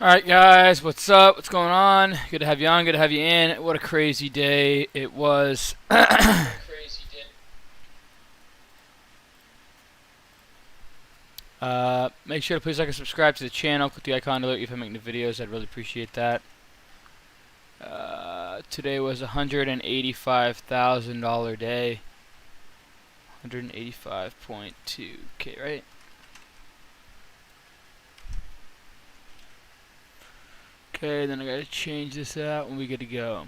Alright guys, what's up? What's going on? Good to have you on, good to have you in. What a crazy day it was. Make sure to please like and subscribe to the channel. Click the icon to alert you if I make new videos. I'd really appreciate that. Today was a $185,000 day. 185.2K, right? Okay, then I gotta change this out and we good to go.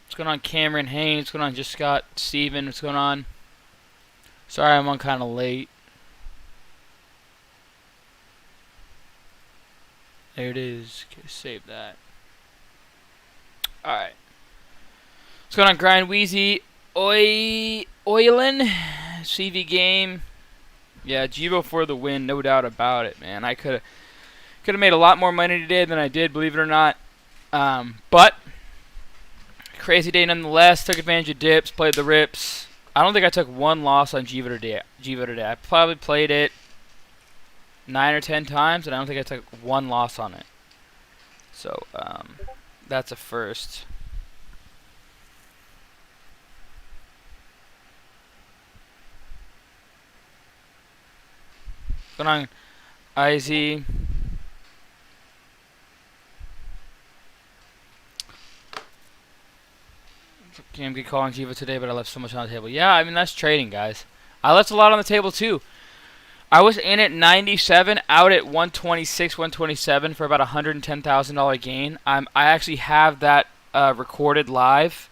What's going on, Cameron Haynes? What's going on, Just Scott Steven? What's going on? Sorry I'm on kind of late. There it is. Okay, save that. Alright. What's going on, Grind Wheezy? Oilin? CV game. Yeah, GEVO for the win, no doubt about it, man. I could have made a lot more money today than I did, believe it or not. But crazy day nonetheless. Took advantage of dips, played the rips. I don't think I took one loss on GEVO today. I probably played it 9 or 10 times, and I don't think I took one loss on it. So that's a first. What's going on, AESE? Can't be calling GEVO today, but I left so much on the table. Yeah, I mean, that's trading, guys. I left a lot on the table, too. I was in at 97, out at 126, 127 for about a $110,000 gain. I actually have that recorded live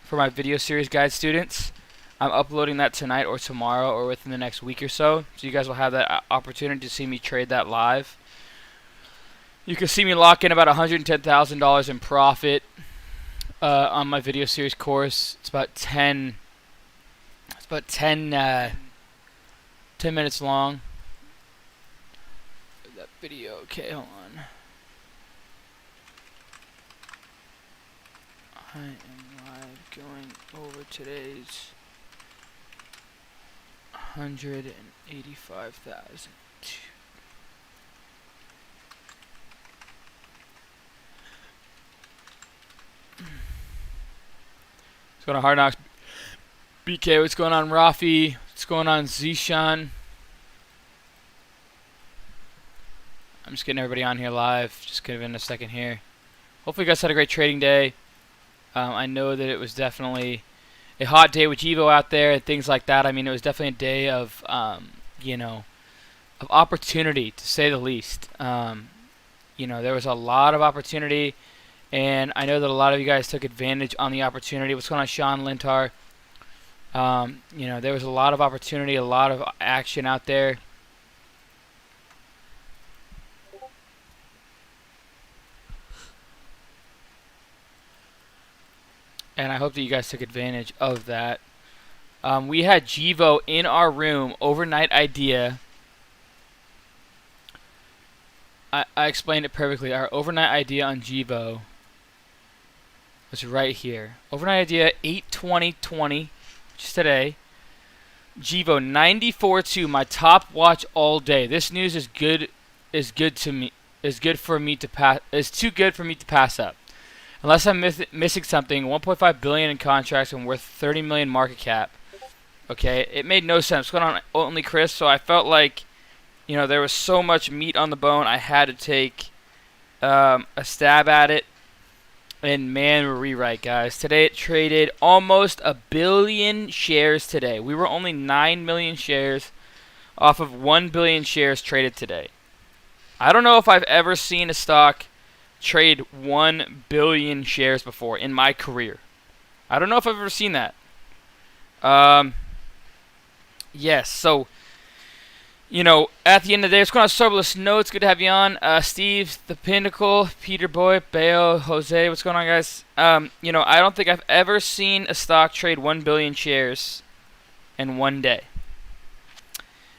for my video series guide students. I'm uploading that tonight or tomorrow or within the next week or so. So you guys will have that opportunity to see me trade that live. You can see me lock in about $110,000 in profit on my video series course. It's about 10 minutes long. That video, okay, hold on. I am live going over today's 185,000. What's going on, Hard Knocks? BK, what's going on, Rafi? What's going on, Zishan? I'm just getting everybody on here live. Just give in a second here. Hopefully you guys had a great trading day. I know that it was definitely a hot day with GEVO out there and things like that. I mean, it was definitely a day of, you know, of opportunity, to say the least. You know, there was a lot of opportunity, and I know that a lot of you guys took advantage on the opportunity. What's going on, Sean Lintar? You know, there was a lot of opportunity, a lot of action out there. And I hope that you guys took advantage of that. We had GEVO in our room, overnight idea. I explained it perfectly. Our overnight idea on GEVO was right here. Overnight idea 8/20/20, which is today. GEVO 94.2, my top watch all day. This news is good. Is good to me. Is good for me to pass. Is too good for me to pass up. Unless I'm missing something. 1.5 billion in contracts and worth 30 million market cap. Okay, it made no sense. What's going on, only Chris? So I felt like, you know, there was so much meat on the bone. I had to take a stab at it. And man, we're rewrite, guys. Today it traded almost 1 billion shares today. We were only 9 million shares off of 1 billion shares traded today. I don't know if I've ever seen a stock trade 1 billion shares before in my career. I don't know if I've ever seen that. Yes, so, you know, at the end of the day, what's going on, Serverless Notes? Good to have you on. Steve, The Pinnacle, Peter Boy, Bayo, Jose, what's going on, guys? You know, I don't think I've ever seen a stock trade 1 billion shares in one day.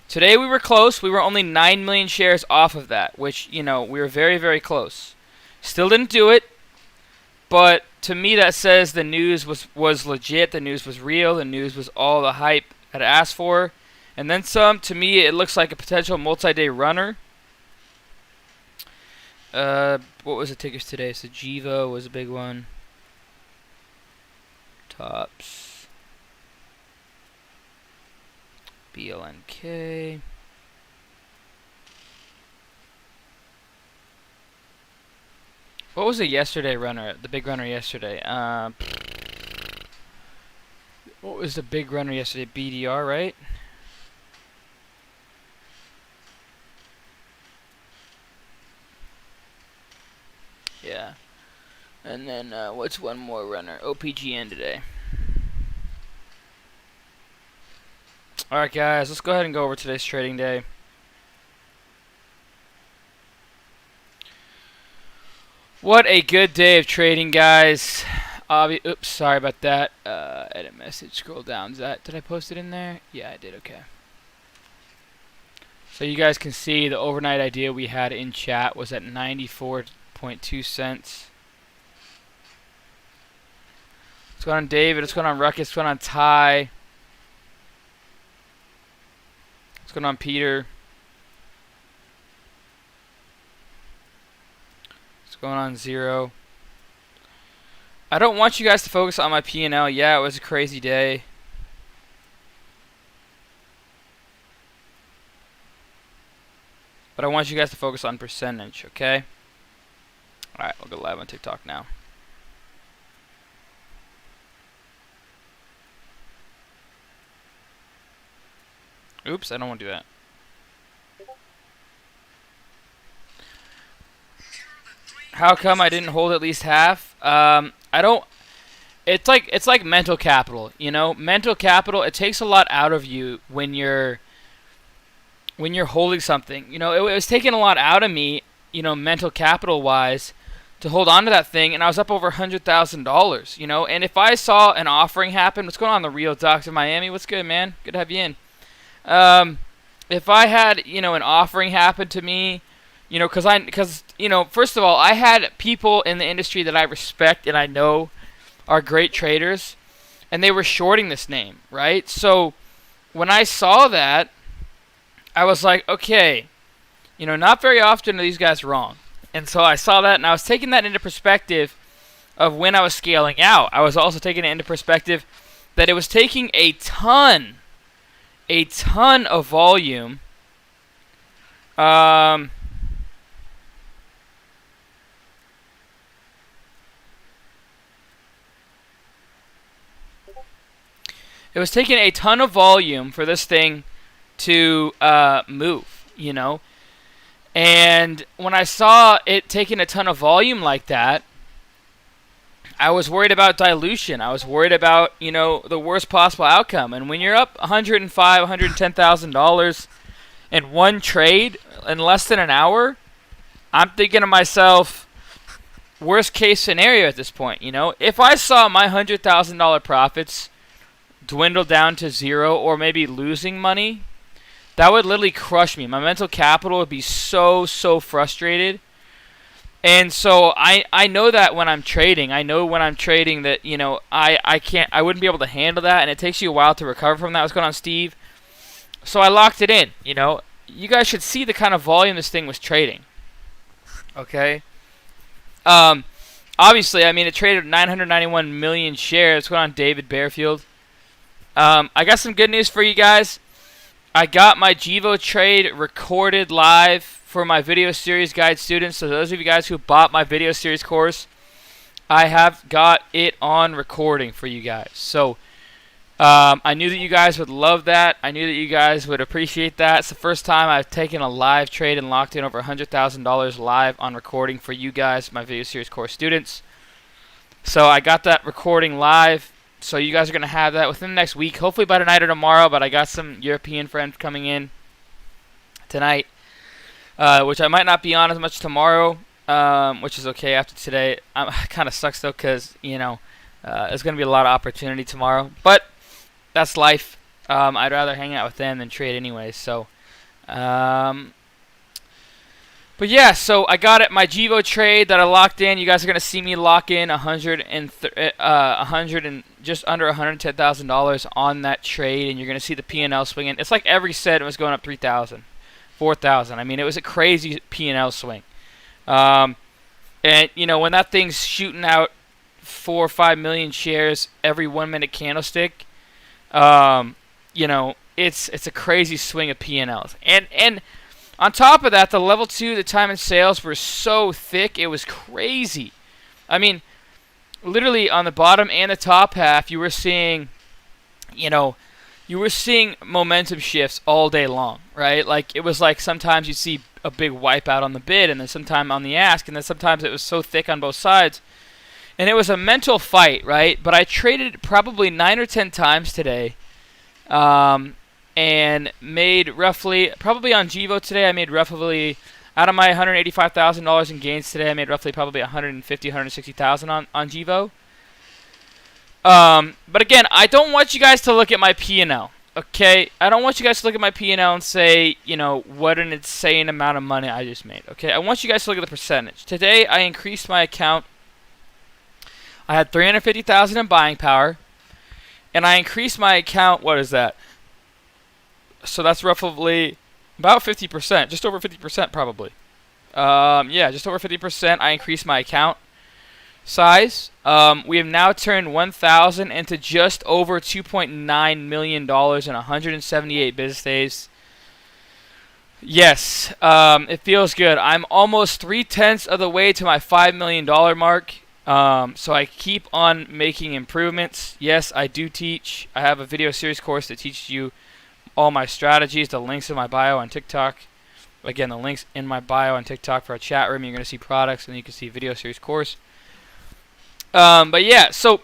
Today we were close. We were only 9 million shares off of that, which, you know, we were very, very close. Still didn't do it, but to me that says the news was legit, the news was real, the news was all the hype I'd asked for. And then some. To me, it looks like a potential multi-day runner. What was the tickers today? So GEVO was a big one. Tops. BLNK. What was the yesterday runner? The big runner yesterday. What was the big runner yesterday? BDR, right? Yeah. And then what's one more runner? OPGN today. Alright guys, let's go ahead and go over today's trading day. What a good day of trading, guys. Oops, sorry about that. Edit message, scroll down. Did I post it in there? Yeah, I did, okay. So you guys can see the overnight idea we had in chat was at 94.2 cents. What's going on, David? What's going on, Ruckus? What's going on, Ty? What's going on, Peter? What's going on, Zero? I don't want you guys to focus on my P&L. Yeah, it was a crazy day. But I want you guys to focus on percentage, okay? Alright, we'll go live on TikTok now. Oops, I don't want to do that. How come I didn't hold at least half? I don't. It's like mental capital, you know. Mental capital. It takes a lot out of you when you're holding something. You know, it was taking a lot out of me, you know, mental capital wise, to hold on to that thing, and I was up over $100,000. You know, and if I saw an offering happen, what's going on, the Real Docs of Miami? What's good, man? Good to have you in. If I had, you know, an offering happen to me, you know, because you know, first of all, I had people in the industry that I respect and I know are great traders, and they were shorting this name, right? So when I saw that, I was like, okay, you know, not very often are these guys wrong. And so I saw that, and I was taking that into perspective of when I was scaling out. I was also taking it into perspective that it was taking a ton of volume. It was taking a ton of volume for this thing to move, you know. And when I saw it taking a ton of volume like that, I was worried about dilution. I was worried about, you know, the worst possible outcome. And when you're up $105,000, $110,000 in one trade in less than an hour, I'm thinking to myself, worst case scenario at this point, you know. If I saw my $100,000 profits dwindle down to zero or maybe losing money, that would literally crush me. My mental capital would be so frustrated. And so I know that when I'm trading, I know when I'm trading that, you know, I wouldn't be able to handle that, and it takes you a while to recover from that. What's going on, Steve? So I locked it in, you know. You guys should see the kind of volume this thing was trading. Okay? Obviously, I mean, it traded 991 million shares. What's going on, David Bearfield? I got some good news for you guys. I got my GEVO trade recorded live for my video series guide students. So those of you guys who bought my video series course, I have got it on recording for you guys. So I knew that you guys would love that. I knew that you guys would appreciate that. It's the first time I've taken a live trade and locked in over $100,000 live on recording for you guys, my video series course students. So I got that recording live. So you guys are going to have that within the next week, hopefully by tonight or tomorrow, but I got some European friends coming in tonight, which I might not be on as much tomorrow, which is okay after today. Kind of sucks, though, because, you know, there's going to be a lot of opportunity tomorrow, but that's life. I'd rather hang out with them than trade anyway, so... But yeah, so I got it, my GEVO trade that I locked in. You guys are gonna see me lock in $100 and just under $110,000 on that trade, and you're gonna see the P&L swinging. It's like every set was going up 3,000, 4,000. I mean, it was a crazy P&L swing. And you know, when that thing's shooting out 4 or 5 million shares every 1 minute candlestick, you know, it's a crazy swing of P&Ls. And on top of that, the level 2, the time and sales were so thick, it was crazy. I mean, literally on the bottom and the top half, you were seeing, you know, you were seeing momentum shifts all day long, right? Like, it was like sometimes you see a big wipeout on the bid, and then sometime on the ask, and then sometimes it was so thick on both sides. And it was a mental fight, right? But I traded probably 9 or 10 times today, and made roughly, probably on GEVO today, I made roughly, out of my $185,000 in gains today, I made roughly probably 150, 160,000 on GEVO. But again, I don't want you guys to look at my P&L, okay? I don't want you guys to look at my P&L and say, you know, what an insane amount of money I just made, okay? I want you guys to look at the percentage. Today, I increased my account. I had 350,000 in buying power, and I increased my account, what is that? So that's roughly about 50%, just over 50% probably. Yeah, just over 50%. I increased my account size. We have now turned 1,000 into just over $2.9 million in 178 business days. Yes, it feels good. I'm almost 3/10 of the way to my $5 million mark. So I keep on making improvements. Yes, I do teach. I have a video series course that teaches you all my strategies. The links in my bio on TikTok. Again, the links in my bio on TikTok for our chat room. You're going to see products, and you can see video series course. But yeah, so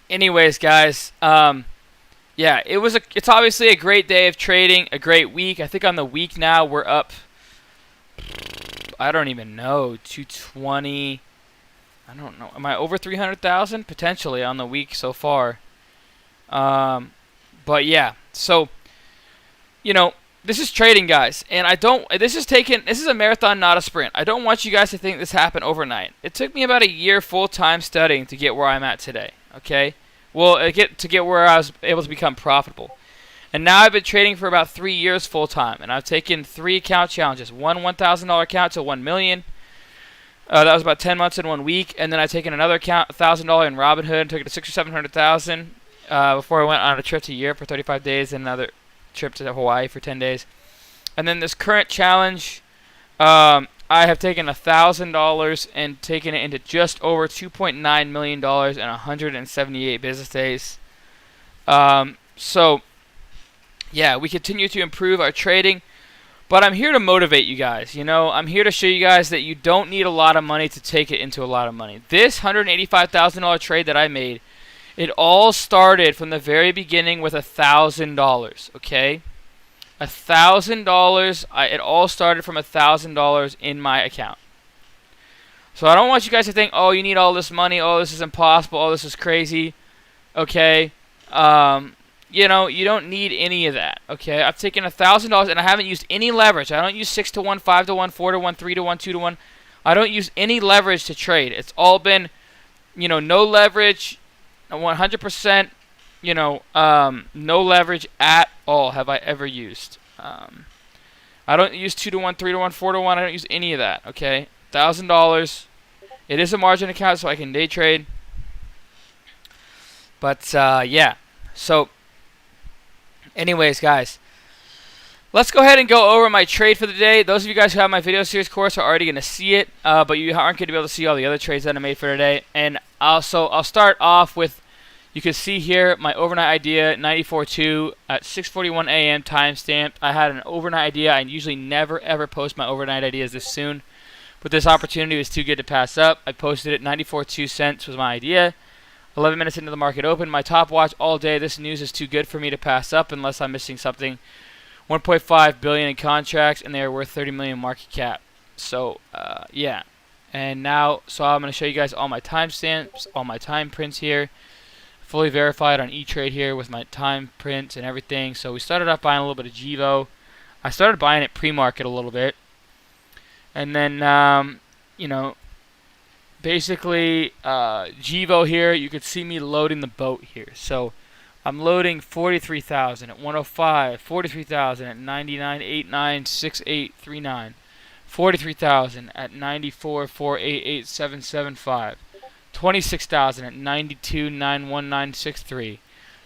anyways, guys, yeah, it's obviously a great day of trading, a great week. I think on the week now we're up, I don't even know, 220. I don't know. Am I over 300,000? Potentially on the week so far. But yeah, so, you know, this is trading, guys, and this is a marathon, not a sprint. I don't want you guys to think this happened overnight. It took me about a year full-time studying to get where I'm at today, okay? Well, to get where I was able to become profitable. And now I've been trading for about 3 years full-time, and I've taken 3 account challenges. One $1,000 account to $1 million. That was about 10 months in 1 week, and then I've taken another account, $1,000 in Robinhood, and took it to 600,000 or 700,000 before I went on a trip to Europe for 35 days and another trip to Hawaii for 10 days. And then this current challenge, I have taken $1,000 and taken it into just over $2.9 million in 178 business days. So, yeah, we continue to improve our trading. But I'm here to motivate you guys, you know. I'm here to show you guys that you don't need a lot of money to take it into a lot of money. This $185,000 trade that I made, it all started from the very beginning with $1,000, okay? $1,000, it all started from $1,000 in my account. So I don't want you guys to think, oh, you need all this money, oh, this is impossible, oh, this is crazy, okay? You know, you don't need any of that, okay? I've taken $1,000 and I haven't used any leverage. I don't use 6 to 1, 5 to 1, 4 to 1, 3 to 1, 2 to 1. I don't use any leverage to trade. It's all been, you know, no leverage, 100%, you know, no leverage at all have I ever used. I don't use 2 to 1, 3 to 1, 4 to 1. I don't use any of that, okay? $1,000. It is a margin account, so I can day trade. But, yeah. So, anyways, guys, let's go ahead and go over my trade for the day. Those of you guys who have my video series course are already going to see it, but you aren't going to be able to see all the other trades that I made for today. And also, I'll start off with, you can see here, my overnight idea, 94.2 at 6:41 a.m. timestamped. I had an overnight idea. I usually never, ever post my overnight ideas this soon, but this opportunity was too good to pass up. I posted it, 94.2 cents was my idea. 11 minutes into the market open, my top watch all day. This news is too good for me to pass up unless I'm missing something. 1.5 billion in contracts, and they are worth 30 million market cap. So, yeah. And now, so I'm going to show you guys all my timestamps, all my time prints here. Fully verified on E-Trade here with my time prints and everything. So we started off buying a little bit of GEVO. I started buying it pre-market a little bit. And then, you know, basically, GEVO here, you could see me loading the boat here. So I'm loading 43,000 at 105, 43,000 at 99.89, 6839, 43,000 at 94,488,775. 26,000 at 92,91963.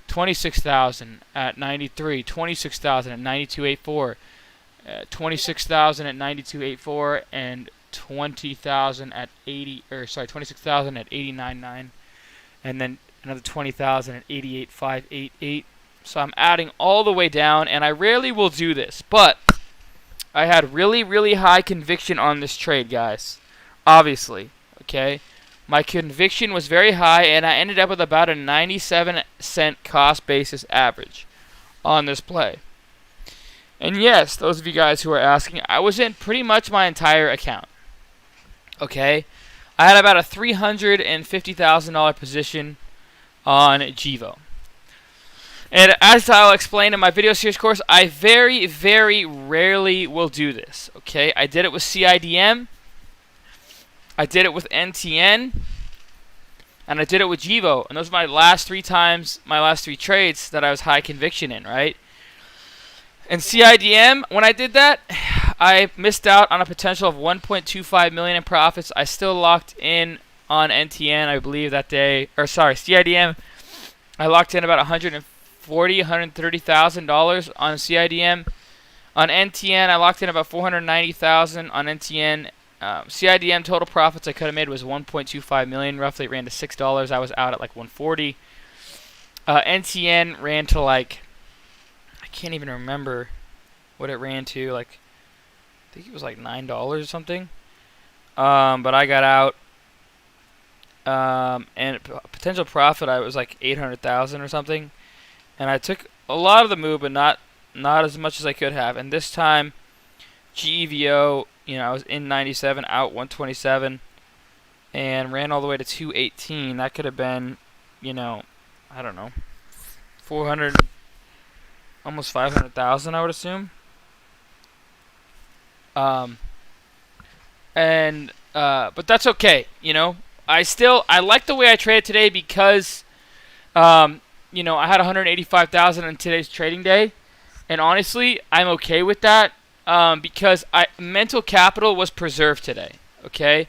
26,000 at 93. 26,000 at 92,84. 26,000 at 92,84 and 20,000 at 26,000 at 89,9, and then another 20,000 at 88,588. So I'm adding all the way down, and I rarely will do this, but I had really, really high conviction on this trade, guys. Obviously, okay? My conviction was very high, and I ended up with about a 97-cent cost basis average on this play. And yes, those of you guys who are asking, I was in pretty much my entire account. Okay? I had about a $350,000 position on GEVO. And as I'll explain in my video series course, I very, very rarely will do this. Okay? I did it with CIDM. I did it with NTN. And I did it with GEVO. And those are my last three trades that I was high conviction in, right? And CIDM, when I did that, I missed out on a potential of 1.25 million in profits. I still locked in on NTN, I believe that day, or sorry, CIDM. I locked in about $130,000 on CIDM. On NTN, I locked in about $490,000 on NTN. CIDM total profits I could have made was 1.25 million. Roughly, it ran to $6. I was out at like 140. NTN ran to like, I can't even remember what it ran to. Like, I think it was like $9 or something. But I got out. And potential profit, I was like 800,000 or something. And I took a lot of the move, but not as much as I could have. And this time, GEVO, I was in 97, out 127, and ran all the way to 218. That could have been, I don't know, 400, almost 500,000, I would assume. But that's okay, I like the way I traded today because, I had 185,000 on today's trading day, and honestly, I'm okay with that. Because mental capital was preserved today. Okay,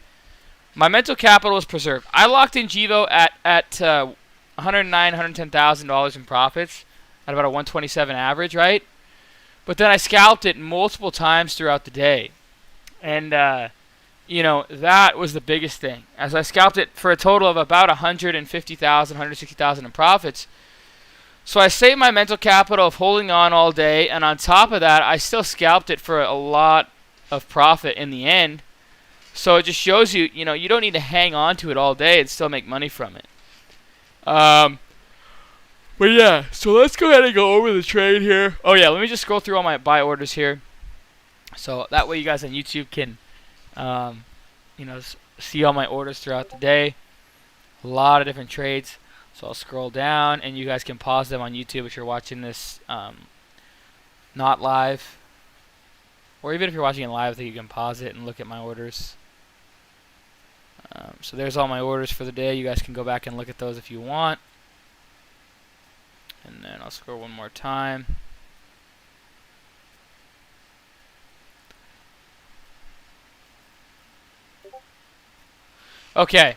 my mental capital was preserved. I locked in GEVO at $110,000 in profits at about a 127 average, right? But then I scalped it multiple times throughout the day, and that was the biggest thing. As I scalped it for a total of about 150,000, 160,000 in profits. So I saved my mental capital of holding on all day, and on top of that, I still scalped it for a lot of profit in the end. So it just shows you, you don't need to hang on to it all day and still make money from it. But yeah, so let's go ahead and go over the trade here. Oh yeah, let me just scroll through all my buy orders here. So that way you guys on YouTube can, see all my orders throughout the day. A lot of different trades. So I'll scroll down, and you guys can pause them on YouTube if you're watching this not live. Or even if you're watching it live, I think you can pause it and look at my orders. So there's all my orders for the day. You guys can go back and look at those if you want. And then I'll scroll one more time. Okay.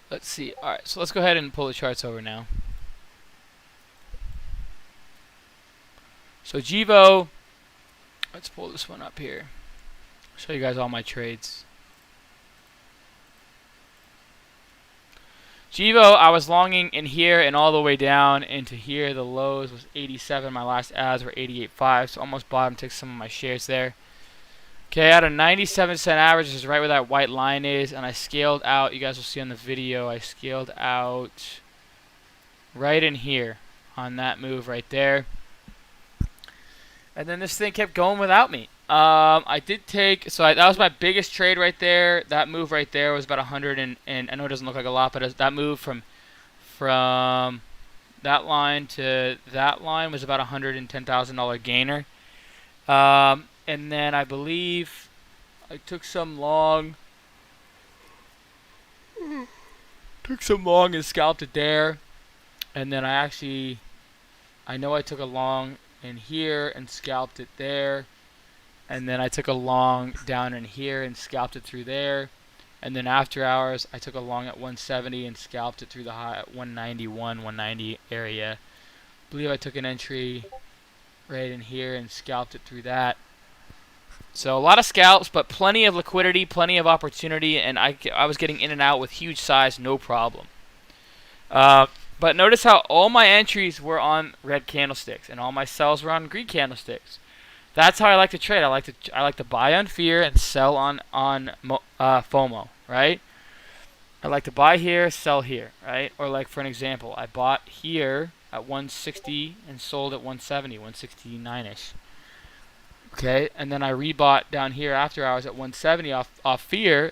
Let's see. Alright, so let's go ahead and pull the charts over now. So GEVO, let's pull this one up here. Show you guys all my trades. GEVO, I was longing in here and all the way down into here. The lows was 87. My last ads were 88.5, so almost bottom took some of my shares there. Okay, I had a 97-cent average, which is right where that white line is, and I scaled out. You guys will see on the video, I scaled out right in here on that move right there. And then this thing kept going without me. I did take, that was my biggest trade right there. That move right there was about 100, and I know it doesn't look like a lot, but that move from that line to that line was about $110,000 gainer. And then I believe I took some long and scalped it there. And then I know I took a long in here and scalped it there. and then I took a long down in here and scalped it through there. And then after hours, I took a long at 170 and scalped it through the high at 191, 190 area. I believe I took an entry right in here and scalped it through that. So a lot of scalps, but plenty of liquidity, plenty of opportunity, and I was getting in and out with huge size, no problem. But notice how all my entries were on red candlesticks and all my sells were on green candlesticks. That's how I like to trade. I like to buy on fear and sell on FOMO, right? I like to buy here, sell here, right? Or like for an example, I bought here at 160 and sold at 170, 169ish. Okay, and then I rebought down here after hours at 170 off fear,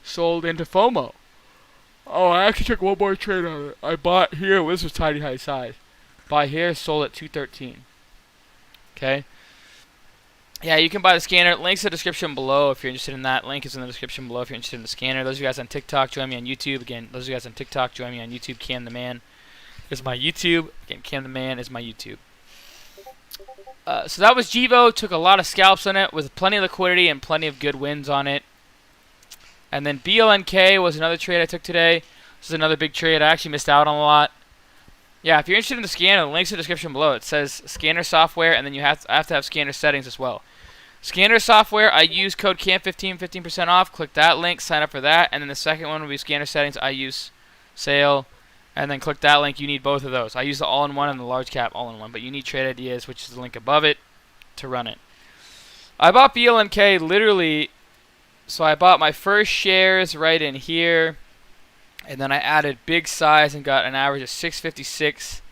sold into FOMO. Oh, I actually took one more trade on it. I bought here. This was tiny high size. Buy here, sold at 213. Okay. Yeah, you can buy the scanner. Links in the description below if you're interested in that. Link is in the description below if you're interested in the scanner. Those of you guys on TikTok, join me on YouTube. Again, those of you guys on TikTok, join me on YouTube. Cam the Man is my YouTube. Again, Cam the Man is my YouTube. So that was GEVO. Took a lot of scalps on it with plenty of liquidity and plenty of good wins on it. And then BLNK was another trade I took today. This is another big trade. I actually missed out on a lot. Yeah, if you're interested in the scanner, the link's in the description below. It says scanner software, and then you have to have scanner settings as well. Scanner software, I use code CAM15, 15% off. Click that link, sign up for that. And then the second one will be scanner settings. I use sale, and then click that link. You need both of those. I use the all-in-one and the large cap all-in-one, but you need trade ideas, which is the link above it, to run it. I bought BLNK literally, so I bought my first shares right in here. And then I added big size and got an average of 656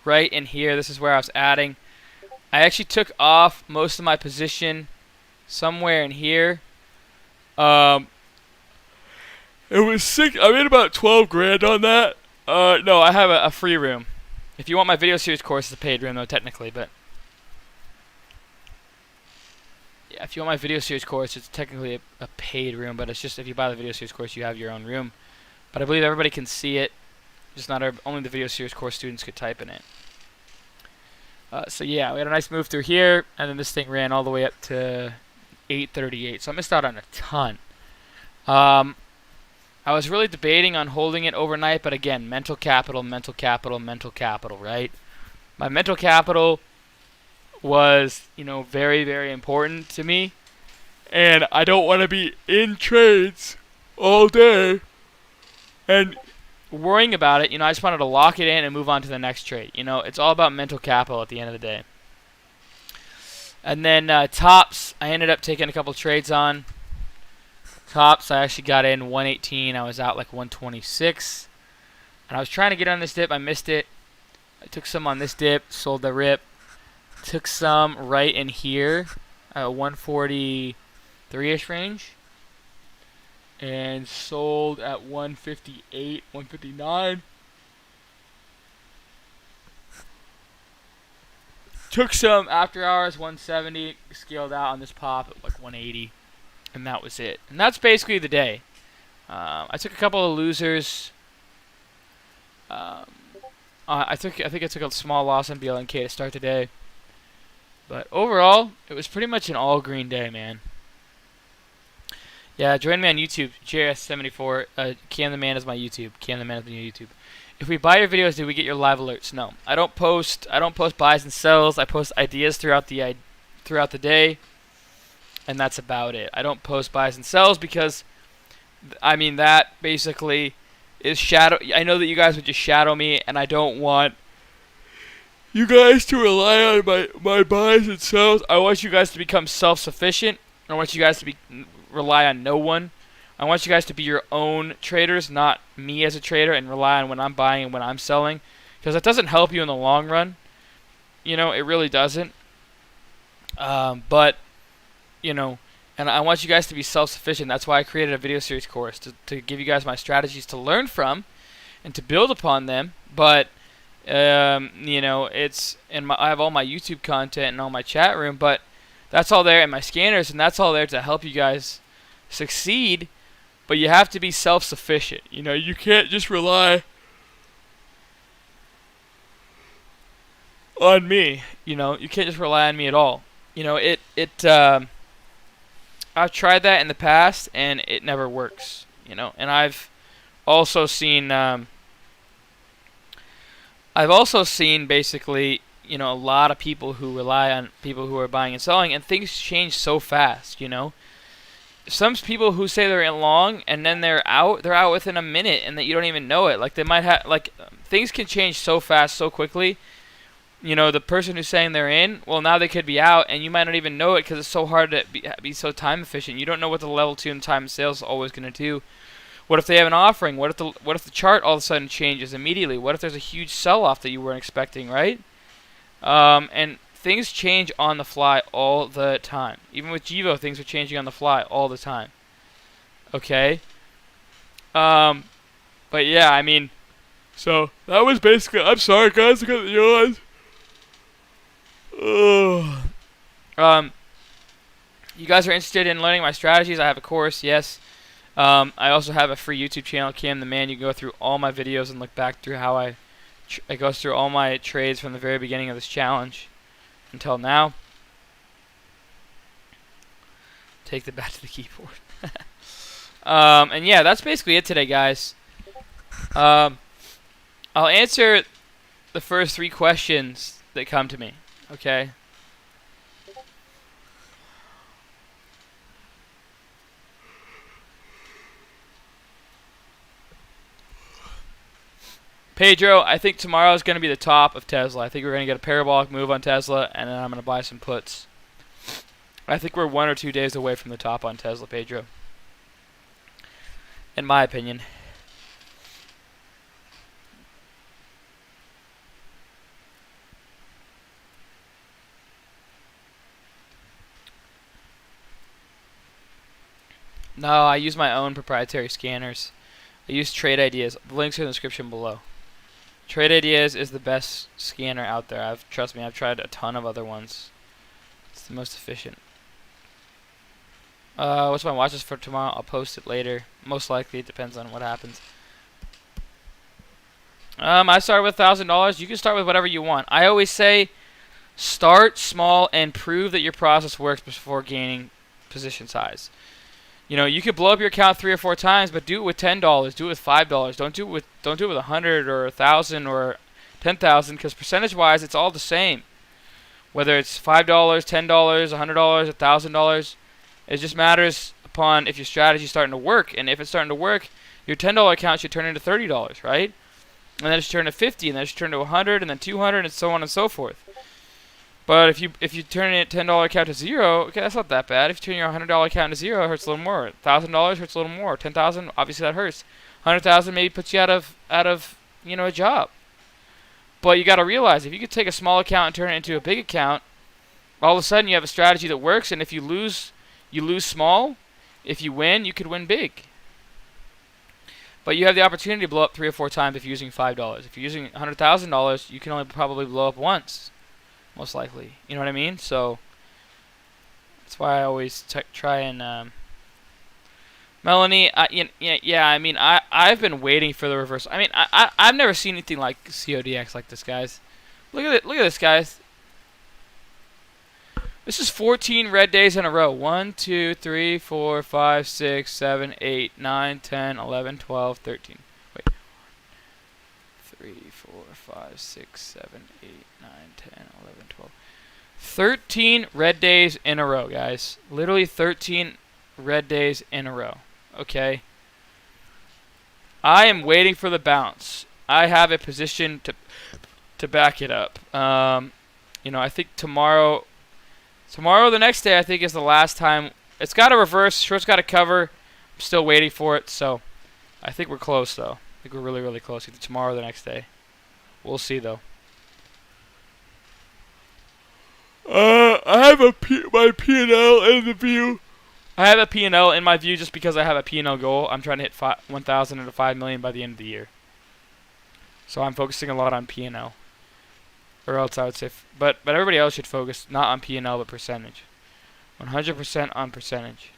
right in here. This is where I was adding. I actually took off most of my position somewhere in here. It was sick. I made about 12 grand on that. No, I have a free room. If you want my video series course, it's a paid room though, technically. But yeah, if you want my video series course, it's technically a paid room. But it's just if you buy the video series course, you have your own room. But I believe everybody can see it. Just not only the video series course students could type in it. So yeah, we had a nice move through here, and then this thing ran all the way up to 838. So I missed out on a ton. I was really debating on holding it overnight, but again, mental capital, mental capital, mental capital, right? My mental capital was, very, very important to me, and I don't want to be in trades all day and worrying about it. I just wanted to lock it in and move on to the next trade. It's all about mental capital at the end of the day. And then tops, I ended up taking a couple trades on. Tops, I actually got in 118. I was out like 126. And I was trying to get on this dip. I missed it. I took some on this dip, sold the rip. Took some right in here, 143-ish range. And sold at 158, 159. Took some after hours, 170. Scaled out on this pop at like 180. And that was it. And that's basically the day. I took a couple of losers. I think I took a small loss on BLNK to start the day. But overall, it was pretty much an all green day, man. Yeah, join me on YouTube, JS74. Cam the Man is my YouTube. Cam the Man is my YouTube. If we buy your videos, do we get your live alerts? No, I don't post buys and sells. I post ideas throughout the day, and that's about it. I don't post buys and sells because, that basically is shadow. I know that you guys would just shadow me, and I don't want you guys to rely on my buys and sells. I want you guys to become self-sufficient. I want you guys to rely on no one. I want you guys to be your own traders, not me as a trader, and rely on when I'm buying and when I'm selling, because that doesn't help you in the long run. It really doesn't. And I want you guys to be self-sufficient. That's why I created a video series course to give you guys my strategies to learn from and to build upon them. But it's I have all my YouTube content and all my chat room, but that's all there in my scanners, and that's all there to help you guys succeed. But you have to be self-sufficient. You can't just rely on me. You can't just rely on me at all. I've tried that in the past, and it never works. You know, and I've also seen basically, you know, a lot of people who rely on people who are buying and selling, and things change so fast. You know, some people who say they're in long and then they're out within a minute, and that you don't even know it. Like they might have things can change so fast, so quickly. You know, the person who's saying they're in, well, now they could be out, and you might not even know it because it's so hard to be so time efficient. You don't know what the level 2 and time sales is always going to do. What if they have an offering? What if the chart all of a sudden changes immediately? What if there's a huge sell-off that you weren't expecting, right? And things change on the fly all the time. Even with GEVO, things are changing on the fly all the time. Okay? But yeah, I mean, so that was basically, I'm sorry guys, I got the yawns. You guys are interested in learning my strategies? I have a course, yes. I also have a free YouTube channel, Cam the Man. You can go through all my videos and look back through how it goes through all my trades from the very beginning of this challenge until now. Take the bat to the keyboard. And yeah, that's basically it today, guys. I'll answer the first 3 questions that come to me. Okay. Pedro, I think tomorrow is going to be the top of Tesla. I think we're going to get a parabolic move on Tesla, and then I'm going to buy some puts. I think we're 1 or 2 days away from the top on Tesla, Pedro. In my opinion. No, I use my own proprietary scanners. I use Trade Ideas. The links are in the description below. Trade Ideas is the best scanner out there. Trust me, I've tried a ton of other ones. It's the most efficient. What's my watch list for tomorrow? I'll post it later. Most likely, it depends on what happens. I started with $1,000. You can start with whatever you want. I always say, start small and prove that your process works before gaining position size. You know, you could blow up your account 3 or 4 times, but do it with $10. Do it with $5. Don't do it with 100 or 1,000 or 10,000, because percentage-wise, it's all the same. Whether it's $5, $10, $100, $1,000, it just matters upon if your strategy is starting to work. And if it's starting to work, your $10 account should turn into $30, right? And then it should turn to 50, and then it should turn to 100, and then 200, and so on and so forth. But if you turn a $10 account to 0, okay, that's not that bad. If you turn your $100 account to 0, it hurts a little more. $1,000 hurts a little more. 10,000, obviously that hurts. 100,000 maybe puts you out of a job. But you got to realize, if you could take a small account and turn it into a big account, all of a sudden you have a strategy that works. And if you lose small. If you win, you could win big. But you have the opportunity to blow up 3 or 4 times if you're using $5. If you're using $100,000, you can only probably blow up once. Most likely, you know what I mean? So that's why I always try and Melanie, yeah, I mean, I've been waiting for the reverse. I mean, I've never seen anything like KODK like this, guys. Look at this, guys. This is 14 red days in a row. 1, 2, 3, 4, 5, 6, 7, 8, 9, 10, 11, 12, 13. Wait. 3, 4, 5, 6, 7, 8, 9, 10, 11, 12. 13 red days in a row, guys. Literally 13 red days in a row. Okay? I am waiting for the bounce. I have a position to back it up. I think tomorrow, the next day, I think is the last time. It's got to reverse. Short's got to cover. I'm still waiting for it. So I think we're close, though. I think we're really, really close. Either tomorrow or the next day. We'll see, though. I have my P&L in the view. I have a P&L in my view just because I have a P&L goal. I'm trying to hit 1,000 to 5 million by the end of the year. So I'm focusing a lot on P&L. Or else I would say, but everybody else should focus not on P&L but percentage. 100% on percentage.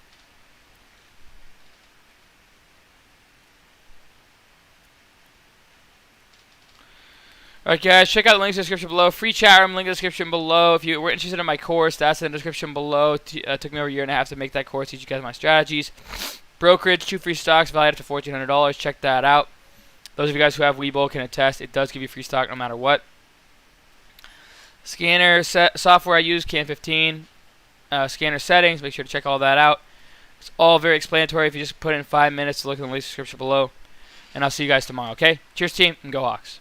Alright guys, check out the links in the description below. Free chat room, link in the description below. If you were interested in my course, that's in the description below. Took me over a year and a half to make that course, teach you guys my strategies. Brokerage, 2 free stocks, valued up to $1,400. Check that out. Those of you guys who have Webull can attest. It does give you free stock no matter what. Scanner software I use, CAN15. Scanner settings, make sure to check all that out. It's all very explanatory if you just put in 5 minutes to look in the link description below. And I'll see you guys tomorrow, okay? Cheers team, and go Hawks.